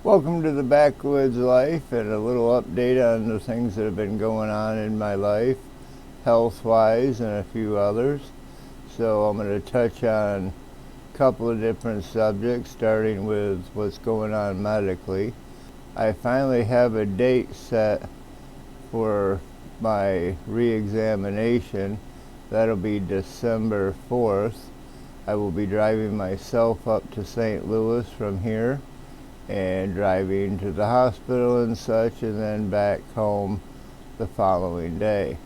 Welcome to the Backwoods Life and a little update on the things that have been going on in my life, health-wise and a few others. So I'm going to touch on a couple of different subjects, starting with what's going on medically. I finally have a date set for my re-examination. That'll be December 4th. I will be driving myself up to St. Louis from here and driving to the hospital and such, and then back home the following day.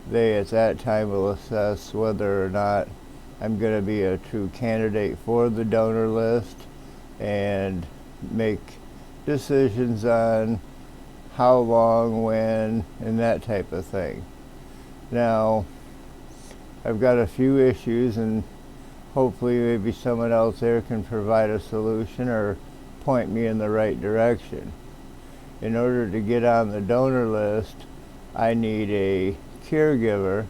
They at that time will assess whether or not I'm going to be a true candidate for the donor list and make decisions on how long, when, and that type of thing. Now, I've got a few issues, and hopefully maybe someone else there can provide a solution or point me in the right direction. In order to get on the donor list, I need a caregiver.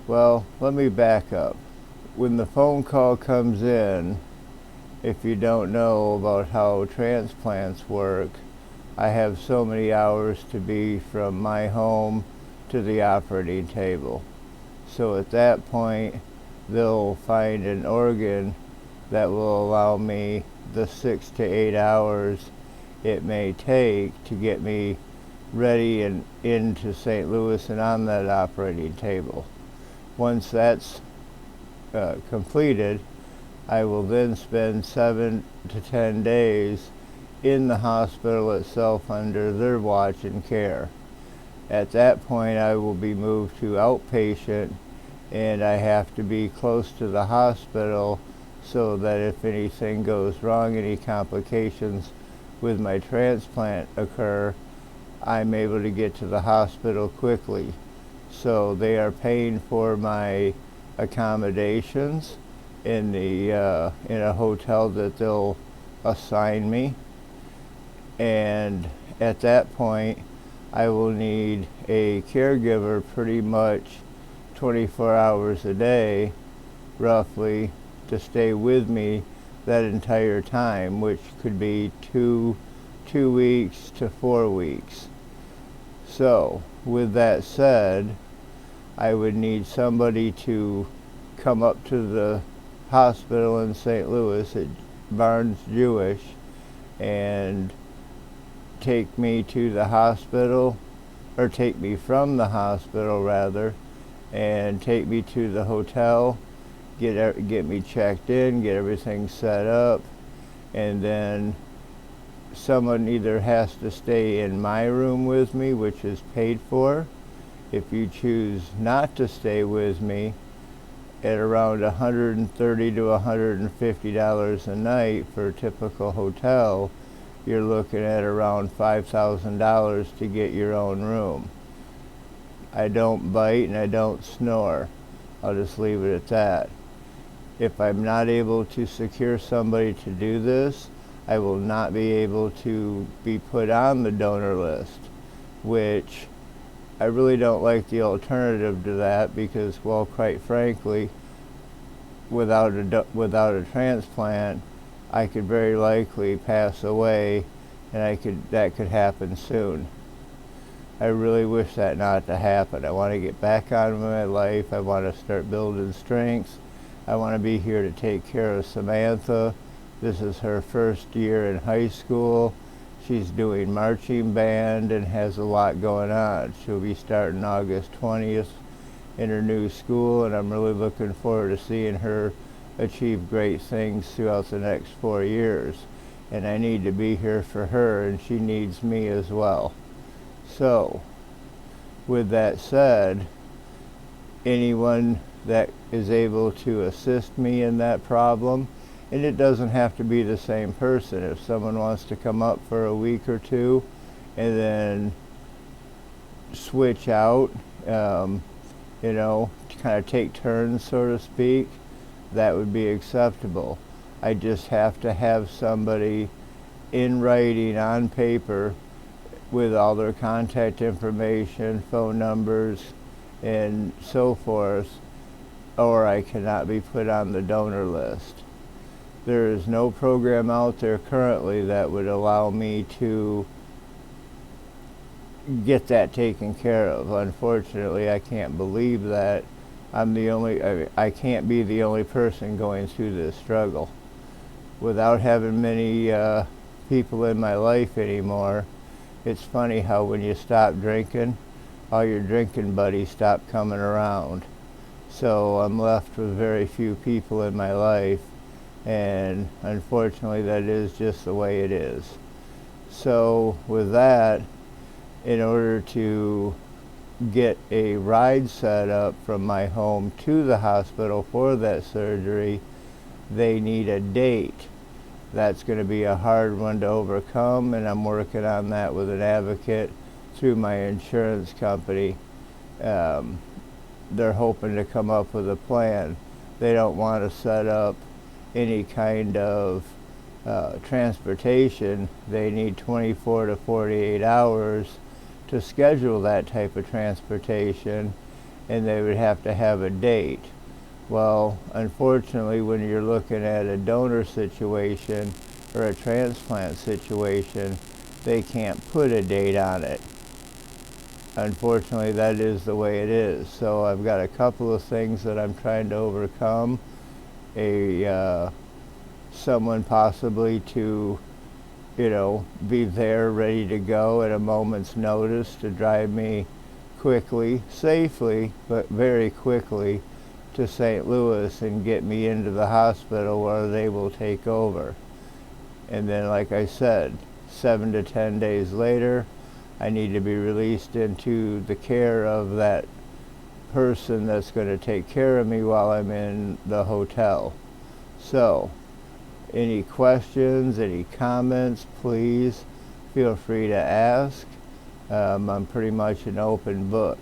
Well, let me back up. When the phone call comes in, if you don't know about how transplants work, I have so many hours to be from my home to the operating table. So at that point, they'll find an organ that will allow me the 6 to 8 hours it may take to get me ready and into St. Louis and on that operating table. Once that's completed, I will then spend 7 to 10 days in the hospital itself under their watch and care. At that point, I will be moved to outpatient, and I have to be close to the hospital so that if anything goes wrong, any complications with my transplant occur, I'm able to get to the hospital quickly. So they are paying for my accommodations in a hotel that they'll assign me, and at that point I will need a caregiver pretty much 24 hours a day, roughly, to stay with me that entire time, which could be two weeks to 4 weeks. So, with that said, I would need somebody to come up to the hospital in St. Louis at Barnes Jewish and take me to the hospital, or take me from the hospital rather, and take me to the hotel, get me checked in, get everything set up, and then someone either has to stay in my room with me, which is paid for. If you choose not to stay with me, at around $130 to $150 a night for a typical hotel, you're looking at around $5,000 to get your own room. I don't bite and I don't snore. I'll just leave it at that. If I'm not able to secure somebody to do this, I will not be able to be put on the donor list, which I really don't like the alternative to that, because, well, quite frankly, without a transplant, I could very likely pass away, and that could happen soon. I really wish that not to happen. I want to get back on with my life. I want to start building strength. I want to be here to take care of Samantha. This is her first year in high school. She's doing marching band and has a lot going on. She'll be starting August 20th in her new school, and I'm really looking forward to seeing her achieve great things throughout the next 4 years. And I need to be here for her, and she needs me as well. So, with that said, anyone that is able to assist me in that problem, and it doesn't have to be the same person. If someone wants to come up for a week or two and then switch out, to kind of take turns, so to speak, that would be acceptable. I just have to have somebody in writing on paper with all their contact information, phone numbers, and so forth, or I cannot be put on the donor list. There is no program out there currently that would allow me to get that taken care of. Unfortunately, I can't believe that I can't be the only person going through this struggle. Without having many people in my life anymore, it's funny how when you stop drinking, all your drinking buddies stop coming around. So I'm left with very few people in my life, and unfortunately that is just the way it is. So with that, in order to get a ride set up from my home to the hospital for that surgery, they need a date. That's going to be a hard one to overcome, and I'm working on that with an advocate through my insurance company. They're hoping to come up with a plan. They don't want to set up any kind of transportation. They need 24 to 48 hours to schedule that type of transportation, and they would have to have a date. Well, unfortunately, when you're looking at a donor situation or a transplant situation, they can't put a date on it. Unfortunately, that is the way it is. So I've got a couple of things that I'm trying to overcome. Someone possibly to, be there ready to go at a moment's notice to drive me quickly, safely, but very quickly to St. Louis and get me into the hospital where they will take over. And then, like I said, 7 to 10 days later, I need to be released into the care of that person that's going to take care of me while I'm in the hotel. So, any questions, any comments, please feel free to ask. I'm pretty much an open book.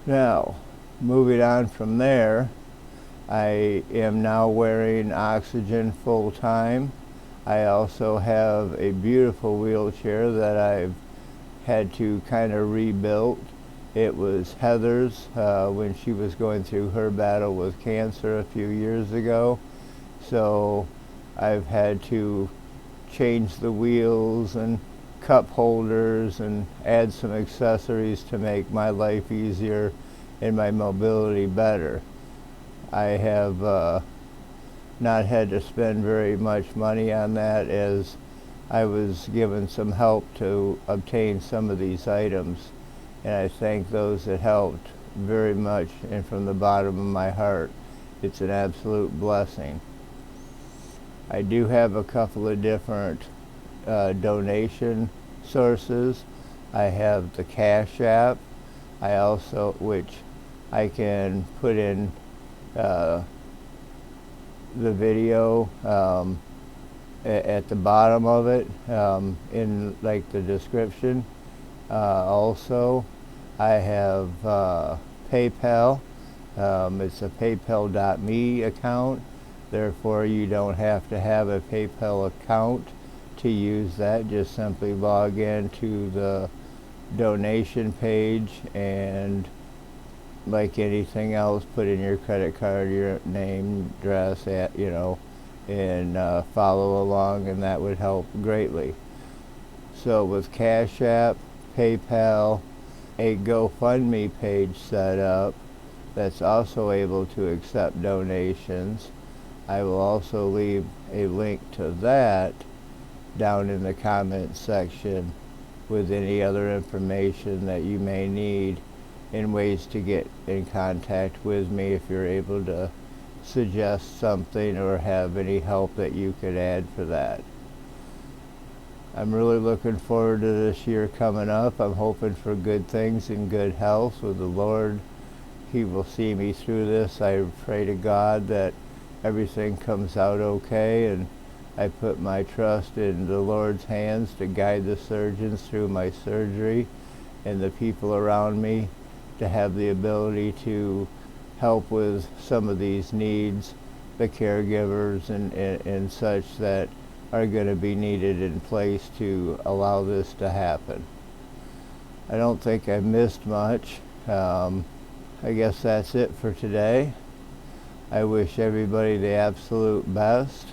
Now, moving on from there, I am now wearing oxygen full time. I also have a beautiful wheelchair that I've had to kind of rebuild. It was Heather's when she was going through her battle with cancer a few years ago. So I've had to change the wheels and cup holders and add some accessories to make my life easier and my mobility better. I have not had to spend very much money on that, as I was given some help to obtain some of these items, and I thank those that helped very much, and from the bottom of my heart. It's an absolute blessing. I do have a couple of different donation sources. I have the CashApp. I also, which I can put in the video at the bottom of it in like the description. Also, I have PayPal. It's a paypal.me account. Therefore, you don't have to have a PayPal account to use that. Just simply log in to the donation page, and like anything else, put in your credit card, your name, address, and follow along, and that would help greatly. So with Cash App, PayPal, a GoFundMe page set up that's also able to accept donations. I will also leave a link to that down in the comments section with any other information that you may need and ways to get in contact with me if you're able to suggest something or have any help that you could add for that. I'm really looking forward to this year coming up. I'm hoping for good things and good health with the Lord. He will see me through this. I pray to God that everything comes out okay, and I put my trust in the Lord's hands to guide the surgeons through my surgery and the people around me to have the ability to help with some of these needs, the caregivers and such that are going to be needed in place to allow this to happen. I don't think I missed much. I guess that's it for today. I wish everybody the absolute best.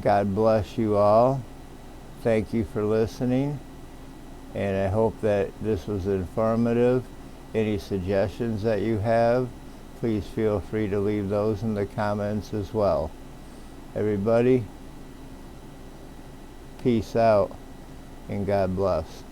God bless you all. Thank you for listening, and I hope that this was informative. Any suggestions that you have, please feel free to leave those in the comments as well. Everybody, peace out, and God bless.